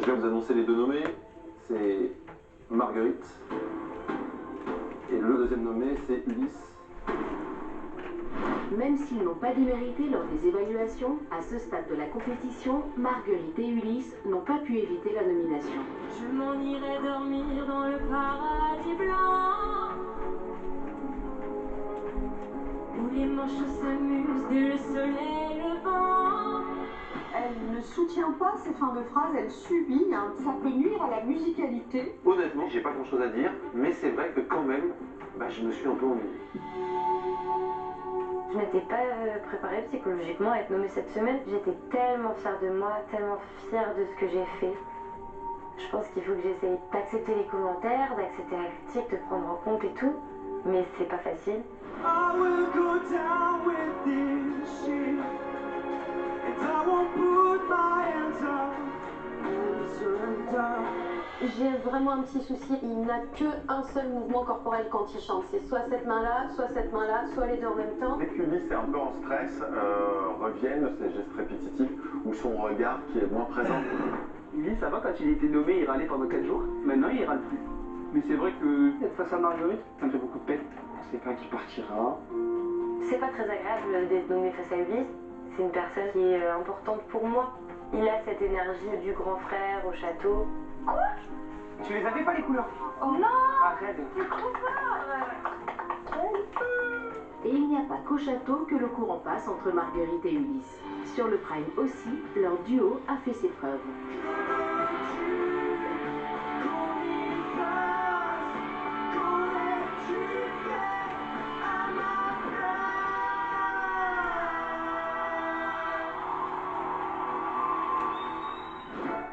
Je vais vous annoncer les deux nommés. C'est Marguerite. Et le deuxième nommé, c'est Ulysse. Même s'ils n'ont pas démérité lors des évaluations, à ce stade de la compétition, Marguerite et Ulysse n'ont pas pu éviter la nomination. Je m'en irai dormir dans le paradis blanc, où les manchots s'amusent dès le soleil levant. Elle ne soutient pas ses fins de phrase, elle subit, hein. Ça peut nuire à la musicalité. Honnêtement, j'ai pas grand chose à dire, mais c'est vrai que quand même, je me suis un peu ennuyé. Je m'étais pas préparée psychologiquement à être nommée cette semaine. J'étais tellement fière de moi, tellement fière de ce que j'ai fait. Je pense qu'il faut que j'essaye d'accepter les commentaires, d'accepter la critique, de prendre en compte et tout. Mais c'est pas facile. I will go down with this ship, and I won't put my hands up and surrender. J'ai vraiment un petit souci, il n'a qu'un seul mouvement corporel quand il chante. C'est soit cette main-là, soit cette main-là, soit les deux en même temps. Dès qu'Ulysse est un peu en stress, reviennent ces gestes répétitifs ou son regard qui est moins présent. Ulysse, ça va, quand il était nommé, il râlait pendant 4 jours. Maintenant, il râle plus. Mais c'est vrai que être face à Marguerite, ça me fait beaucoup de peine. On sait pas qui partira. C'est pas très agréable d'être nommée face à Ulysse. C'est une personne qui est importante pour moi. Il a cette énergie du grand frère au château. Quoi? Tu les avais pas les couleurs? Oh non! Arrête. C'est trop fort! Et il n'y a pas qu'au château que le courant passe entre Marguerite et Ulysse. Sur le Prime aussi, leur duo a fait ses preuves.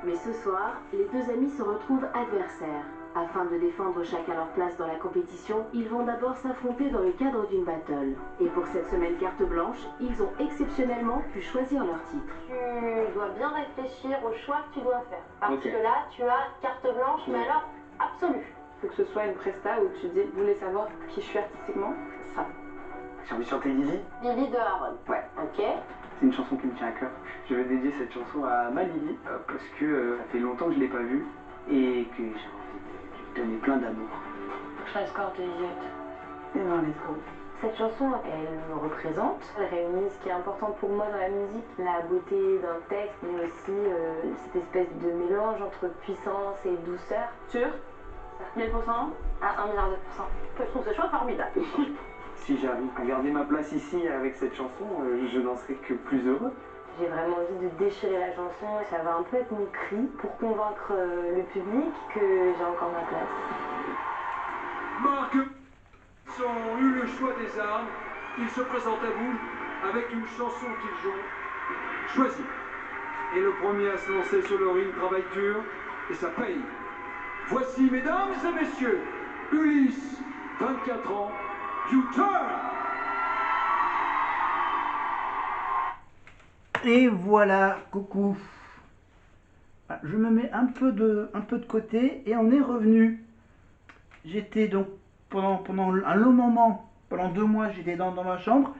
Mais ce soir, les deux amis se retrouvent adversaires. Afin de défendre chacun leur place dans la compétition, ils vont d'abord s'affronter dans le cadre d'une battle. Et pour cette semaine carte blanche, ils ont exceptionnellement pu choisir leur titre. Tu dois bien réfléchir au choix que tu dois faire. Parce Ok. que là, tu as carte blanche, mais alors absolue. Faut que ce soit une presta où tu dis, vous voulez savoir qui je suis artistiquement? Ça. J'ai envie de chanter Lily. Lily de Harold. Ouais. Ok. C'est une chanson qui me tient à cœur. Je vais dédier cette chanson à ma Lily parce que ça fait longtemps que je l'ai pas vue et que j'ai envie de lui donner plein d'amour. Je reste corps de idiote. Et ben, let's go. Cette chanson, elle me représente. Elle réunit ce qui est important pour moi dans la musique, la beauté d'un texte, mais aussi cette espèce de mélange entre puissance et douceur. Sûr? 1000%? À 1 milliard de pourcents. Je trouve ce choix formidable. Si j'arrive à garder ma place ici avec cette chanson, je n'en serai que plus heureux. J'ai vraiment envie de déchirer la chanson. Ça va un peu être mon cri pour convaincre le public que j'ai encore ma place. Marc ont eu le choix des armes. Ils se présentent à vous avec une chanson qu'ils ont choisie. Et le premier à se lancer sur le ring travaille dur et ça paye. Voici, mesdames et messieurs, Ulysse, 24 ans, U-Turn. Et voilà, coucou. Je me mets un peu de côté et on est revenu. J'étais donc pendant un long moment, pendant 2 mois, j'étais dans ma chambre.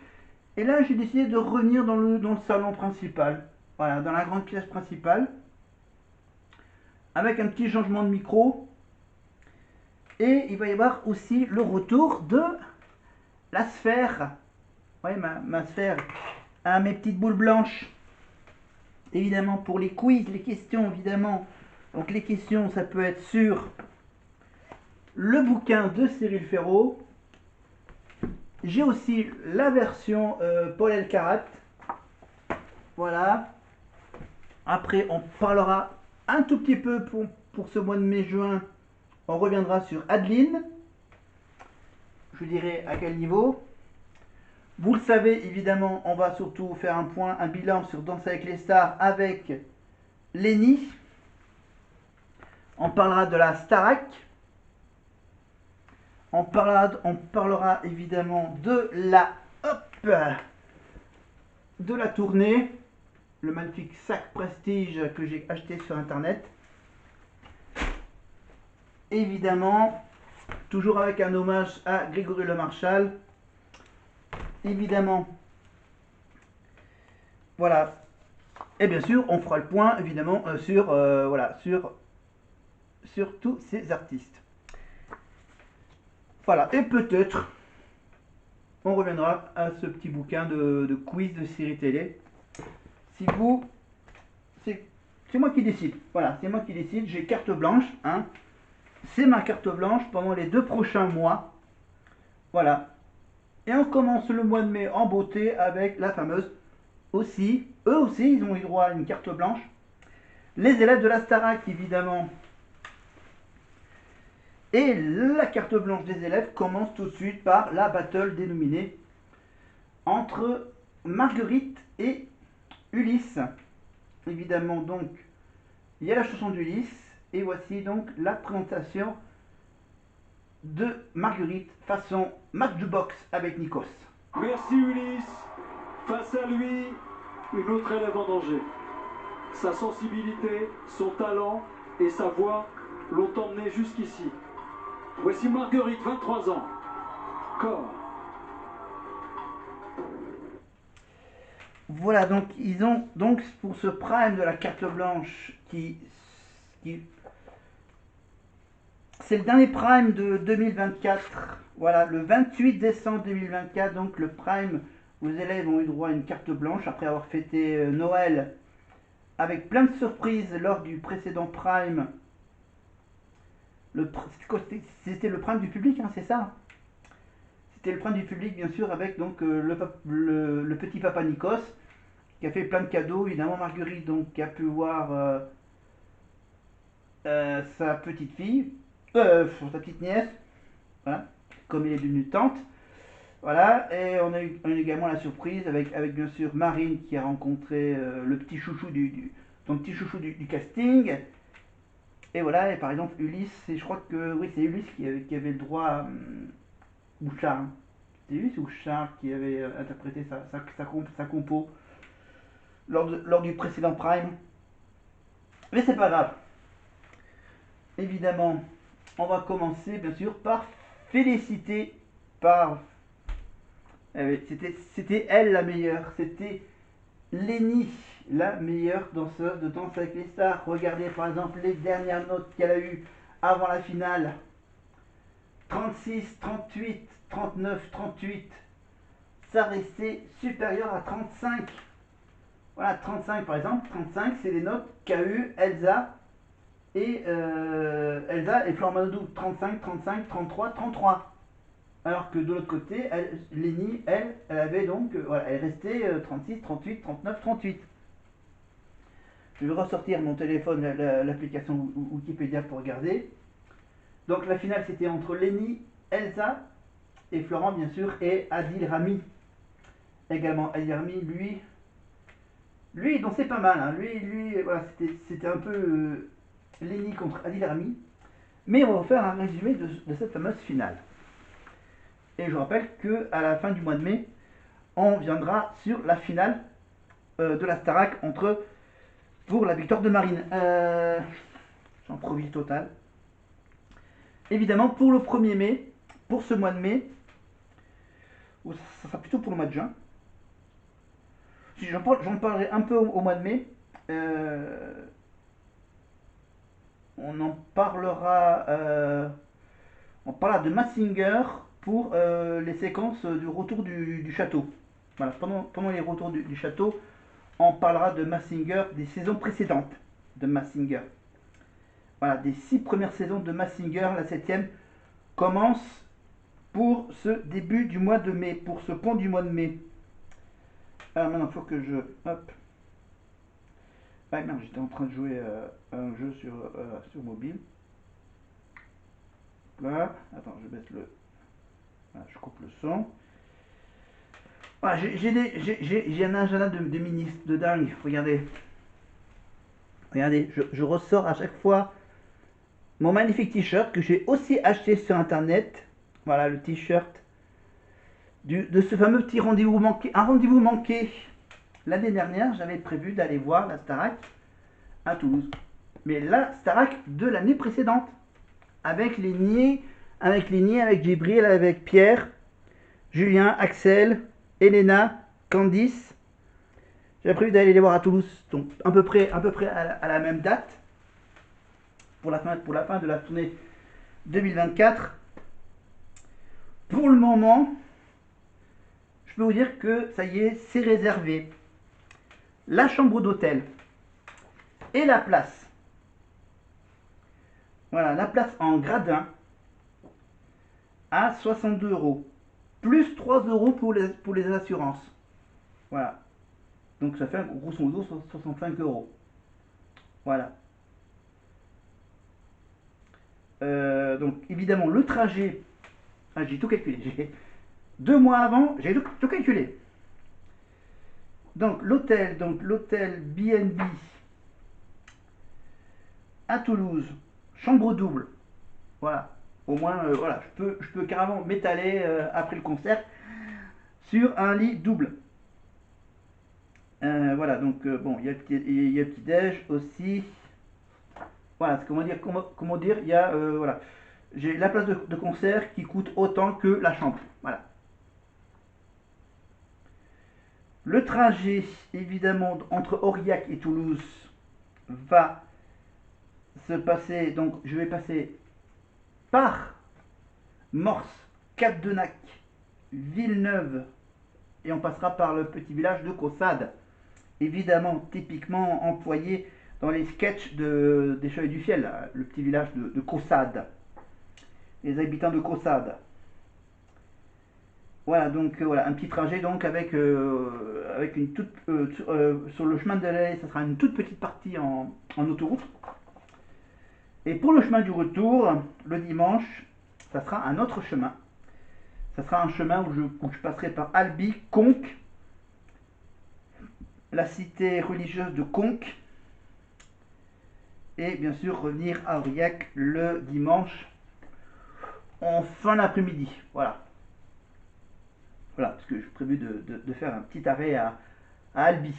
Et là, j'ai décidé de revenir dans le salon principal. Voilà, dans la grande pièce principale. Avec un petit changement de micro. Et il va y avoir aussi le retour de la sphère. Ouais, ma sphère. Ah, mes petites boules blanches. Évidemment, pour les quiz, les questions, évidemment. Donc, les questions, ça peut être sur le bouquin de Cyril Ferraud. J'ai aussi la version Paul Elkarat. Voilà. Après, on parlera un tout petit peu pour ce mois de mai-juin. On reviendra sur Adeline. Je vous dirai à quel niveau. Vous le savez, évidemment, on va surtout faire un bilan sur Danse avec les stars avec Lenny. On parlera de la Starac. On parlera évidemment de la tournée. Le magnifique sac Prestige que j'ai acheté sur internet. Évidemment, toujours avec un hommage à Grégory Le Marchal. Évidemment, voilà. Et bien sûr, on fera le point évidemment sur, voilà, sur tous ces artistes. Voilà, et peut-être on reviendra à ce petit bouquin de quiz de série télé. Si vous, c'est moi qui décide. Voilà, c'est moi qui décide. J'ai carte blanche, hein. C'est ma carte blanche pendant les 2 prochains mois. Voilà. Et on commence le mois de mai en beauté avec la fameuse aussi. Eux aussi, ils ont eu droit à une carte blanche. Les élèves de la Starac, évidemment. Et la carte blanche des élèves commence tout de suite par la battle dénominée entre Marguerite et Ulysse. Évidemment, donc, il y a la chanson d'Ulysse. Et voici donc la présentation de Marguerite façon match de boxe avec Nikos. Merci Ulysse. Face à lui, une autre élève en danger. Sa sensibilité, son talent et sa voix l'ont emmené jusqu'ici. Voici Marguerite, 23 ans. Corps. Voilà, donc ils ont donc pour ce prime de la carte blanche qui c'est le dernier prime de 2024. Voilà, le 28 décembre 2024, donc le prime où les élèves ont eu droit à une carte blanche après avoir fêté Noël avec plein de surprises lors du précédent prime. C'était le prime du public, hein, c'est ça? C'était le prime du public, bien sûr, avec donc le petit papa Nikos qui a fait plein de cadeaux. Évidemment, Marguerite donc qui a pu voir sa petite fille, sa petite nièce, voilà, comme elle est devenue tante. Voilà, et on a eu également la surprise avec bien sûr Marine qui a rencontré le petit chouchou son petit chouchou du casting. Et voilà, et par exemple Ulysse, je crois que oui, c'est Ulysse qui avait le droit, ou Charles, c'est Ulysse ou Charles qui avait interprété sa compo lors du précédent prime. Mais c'est pas grave. Évidemment, on va commencer bien sûr par féliciter c'était elle la meilleure, c'était Lénie, la meilleure danseuse de Danse avec les stars. Regardez par exemple les dernières notes qu'elle a eues avant la finale. 36, 38, 39, 38. Ça restait supérieur à 35. Voilà, 35 par exemple. 35, c'est les notes qu'a eu Elsa et Florent Manodou. 35, 35, 33, 33. Alors que de l'autre côté, Lénie, elle avait donc, voilà, elle restait 36, 38, 39, 38. Je vais ressortir mon téléphone, l'application Wikipédia pour regarder. Donc la finale c'était entre Lénie, Elsa et Florent bien sûr, et Adil Rami. Également Adil Rami, lui il dansait pas mal, hein. Lui voilà, c'était un peu Lénie contre Adil Rami. Mais on va faire un résumé de cette fameuse finale. Et je rappelle qu'à la fin du mois de mai, on viendra sur la finale de la Starac pour la victoire de Marine. J'improvise total. Évidemment, pour le 1er mai, pour ce mois de mai, ou ça sera plutôt pour le mois de juin, si j'en parlerai un peu au mois de mai, on en parlera, on parlera de Mazinger pour les séquences du retour du château. Voilà, pendant les retours du château, on parlera de Mazinger des saisons précédentes de Mazinger. Voilà, des 6 premières saisons de Mazinger, la 7e commence pour ce début du mois de mai, pour ce pont du mois de mai. Alors maintenant, il faut que je... Hop. Ah merde, j'étais en train de jouer à un jeu sur mobile. Là, attends, je baisse le... Voilà, je coupe le son. Voilà, j'ai un agenda de ministre de dingue. Regardez. Regardez, je ressors à chaque fois mon magnifique t-shirt que j'ai aussi acheté sur internet. Voilà le t-shirt de ce fameux petit rendez-vous manqué. Un rendez-vous manqué. L'année dernière, j'avais prévu d'aller voir la Starac à Toulouse. Mais la Starac de l'année précédente. Avec les niais, avec Djibril, avec Pierre, Julien, Axel, Elena, Candice. J'avais prévu d'aller les voir à Toulouse, donc à peu près à la même date, pour la fin de la tournée 2024. Pour le moment, je peux vous dire que ça y est, c'est réservé. La chambre d'hôtel et la place. Voilà, la place en gradin à 62 €, plus 3 € pour les assurances. Voilà. Donc ça fait grosso modo 65 €. Voilà. Donc évidemment le trajet, j'ai tout calculé. 2 mois avant, j'ai tout calculé. Donc l'hôtel B&B à Toulouse, chambre double. Voilà. Au moins, voilà, je peux carrément m'étaler après le concert sur un lit double. Voilà, donc bon, il y a le petit déj aussi. Voilà, comment dire, il y a voilà, j'ai la place de concert qui coûte autant que la chambre. Voilà. Le trajet, évidemment, entre Aurillac et Toulouse va se passer, donc je vais passer par Morse, Cap-de-Nac, Villeneuve, et on passera par le petit village de Caussade. Évidemment, typiquement employé dans les sketchs des Chevaliers du Fiel, le petit village de Caussade, les habitants de Caussade. Voilà, donc voilà, un petit trajet donc avec une toute sur le chemin de l'allée, ça sera une toute petite partie en autoroute. Et pour le chemin du retour, le dimanche, ça sera un autre chemin. Ça sera un chemin où je passerai par Albi, Conques, la cité religieuse de Conques, et bien sûr revenir à Aurillac le dimanche en fin d'après-midi. Voilà. Voilà, parce que j'ai prévu de faire un petit arrêt à Albi.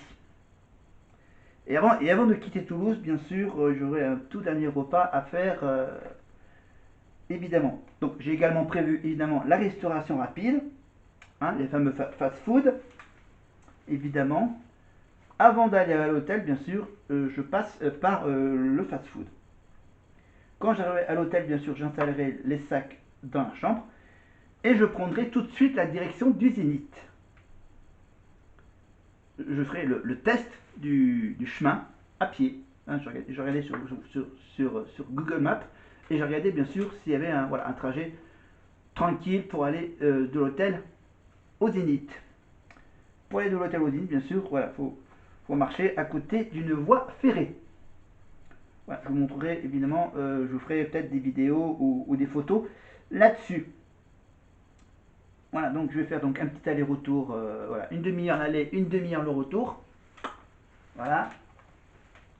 Et avant de quitter Toulouse, bien sûr, j'aurai un tout dernier repas à faire, évidemment. Donc j'ai également prévu, évidemment, la restauration rapide, hein, les fameux fast-food, évidemment. Avant d'aller à l'hôtel, bien sûr, je passe par le fast-food. Quand j'arriverai à l'hôtel, bien sûr, j'installerai les sacs dans la chambre et je prendrai tout de suite la direction du Zénith. Je ferai le test du chemin à pied. Hein, je regardais sur Google Maps et j'ai regardé, bien sûr, s'il y avait un trajet tranquille pour aller de l'hôtel au Zénith. Pour aller de l'hôtel au Zénith, bien sûr, voilà, faut marcher à côté d'une voie ferrée. Voilà, je vous montrerai évidemment, je vous ferai peut-être des vidéos ou des photos là-dessus. Voilà, donc je vais faire donc un petit aller-retour, voilà, une demi-heure l'aller, une demi-heure le retour. Voilà.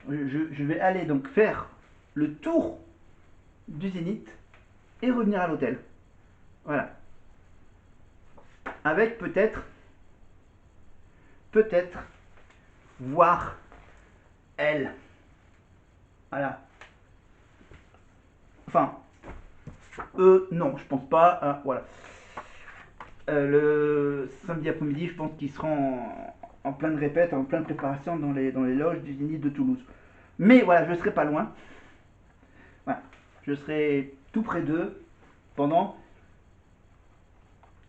Je vais aller donc faire le tour du Zénith et revenir à l'hôtel. Voilà. Avec peut-être voir elle. Voilà. Enfin, non, je pense pas. Voilà. Le samedi après-midi, je pense qu'ils seront en pleine répète, en pleine préparation dans les loges du Zénith de Toulouse. Mais voilà, je serai pas loin. Voilà. Je serai tout près d'eux pendant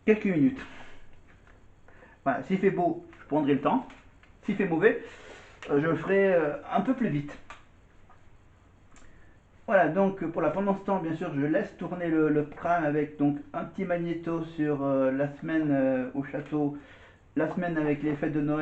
quelques minutes. Voilà. S'il fait beau, je prendrai le temps. S'il fait mauvais, je le ferai un peu plus vite. Voilà, donc pendant ce temps, bien sûr, je laisse tourner le tram avec donc un petit magnéto sur la semaine au château, la semaine avec les fêtes de Noël.